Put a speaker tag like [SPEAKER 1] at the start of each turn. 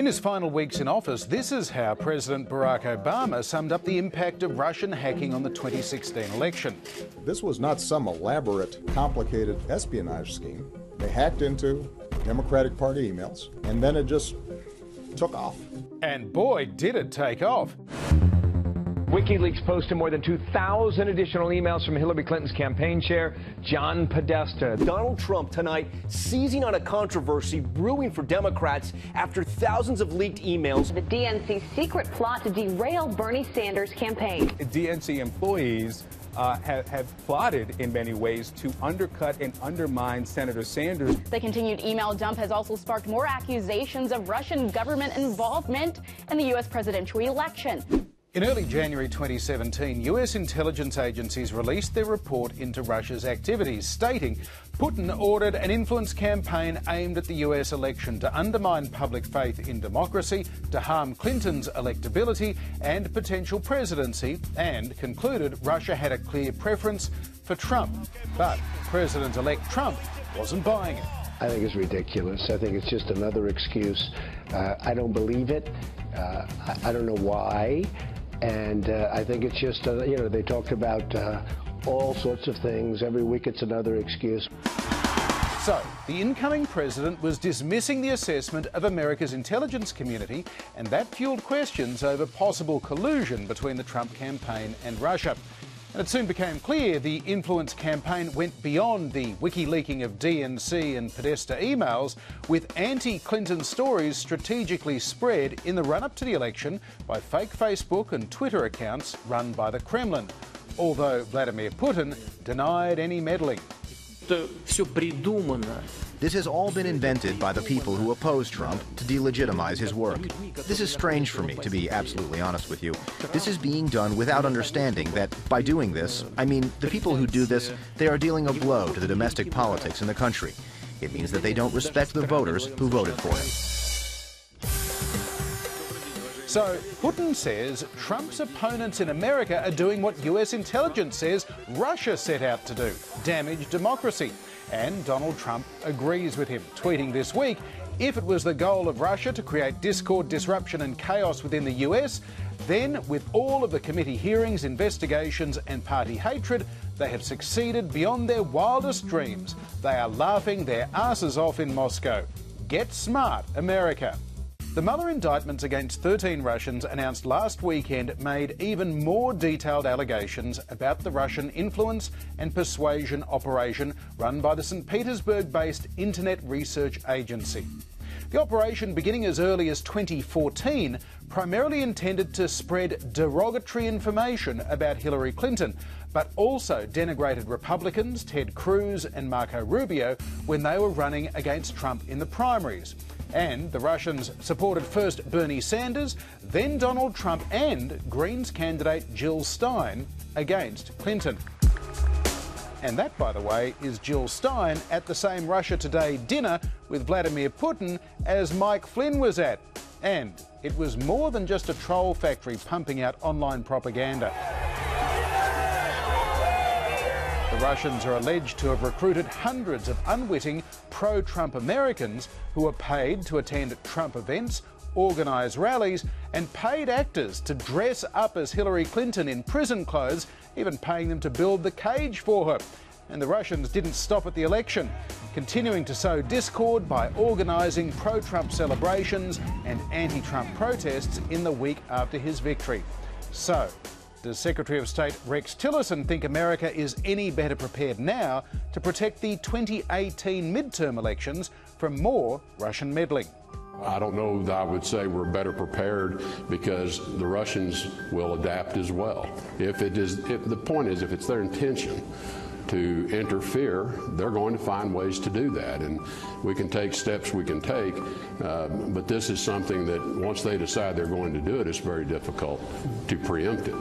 [SPEAKER 1] In his final weeks in office, this is how President Barack Obama summed up the impact of Russian hacking on the 2016 election.
[SPEAKER 2] This was not some elaborate, complicated espionage scheme. They hacked into Democratic Party emails, and then it just took off.
[SPEAKER 1] And boy, did it take off.
[SPEAKER 3] WikiLeaks posted more than 2,000 additional emails from Hillary Clinton's campaign chair, John Podesta.
[SPEAKER 4] Donald Trump tonight seizing on a controversy brewing for Democrats after thousands of leaked emails.
[SPEAKER 5] The DNC's secret plot to derail Bernie Sanders' campaign.
[SPEAKER 6] DNC employees have plotted in many ways to undercut and undermine Senator Sanders.
[SPEAKER 7] The continued email dump has also sparked more accusations of Russian government involvement in the U.S. presidential election.
[SPEAKER 1] In early January 2017, US intelligence agencies released their report into Russia's activities, stating Putin ordered an influence campaign aimed at the US election to undermine public faith in democracy, to harm Clinton's electability and potential presidency, and concluded Russia had a clear preference for Trump. But President-elect Trump wasn't buying it.
[SPEAKER 8] I think it's ridiculous. I think it's just another excuse. I don't believe it. I don't know why. And I think it's just, they talked about all sorts of things. Every week it's another excuse.
[SPEAKER 1] So, the incoming president was dismissing the assessment of America's intelligence community, and that fueled questions over possible collusion between the Trump campaign and Russia. And it soon became clear the influence campaign went beyond the wiki-leaking of DNC and Podesta emails, with anti-Clinton stories strategically spread in the run-up to the election by fake Facebook and Twitter accounts run by the Kremlin, although Vladimir Putin denied any meddling.
[SPEAKER 9] This has all been invented by the people who oppose Trump to delegitimize his work. This is strange for me, to be absolutely honest with you. This is being done without understanding that by doing this, I mean, the people who do this, they are dealing a blow to the domestic politics in the country. It means that they don't respect the voters who voted for him.
[SPEAKER 1] So, Putin says Trump's opponents in America are doing what US intelligence says Russia set out to do, damage democracy. And Donald Trump agrees with him, tweeting this week, if it was the goal of Russia to create discord, disruption and chaos within the US, then with all of the committee hearings, investigations and party hatred, they have succeeded beyond their wildest dreams. They are laughing their asses off in Moscow. Get smart, America. The Mueller indictments against 13 Russians announced last weekend made even more detailed allegations about the Russian influence and persuasion operation run by the St. Petersburg-based Internet Research Agency. The operation, beginning as early as 2014, primarily intended to spread derogatory information about Hillary Clinton, but also denigrated Republicans Ted Cruz and Marco Rubio when they were running against Trump in the primaries. And the Russians supported first Bernie Sanders, then Donald Trump and Greens candidate Jill Stein against Clinton. And that, by the way, is Jill Stein at the same Russia Today dinner with Vladimir Putin as Mike Flynn was at. And it was more than just a troll factory pumping out online propaganda. The Russians are alleged to have recruited hundreds of unwitting pro-Trump Americans who were paid to attend Trump events, organise rallies and paid actors to dress up as Hillary Clinton in prison clothes, even paying them to build the cage for her. And the Russians didn't stop at the election, continuing to sow discord by organising pro-Trump celebrations and anti-Trump protests in the week after his victory. So, does Secretary of State Rex Tillerson think America is any better prepared now to protect the 2018 midterm elections from more Russian meddling?
[SPEAKER 10] I don't know that I would say we're better prepared, because the Russians will adapt as well. The point is, if it's their intention to interfere, they're going to find ways to do that, and we can take steps we can take, but this is something that once they decide they're going to do it, it's very difficult to preempt it.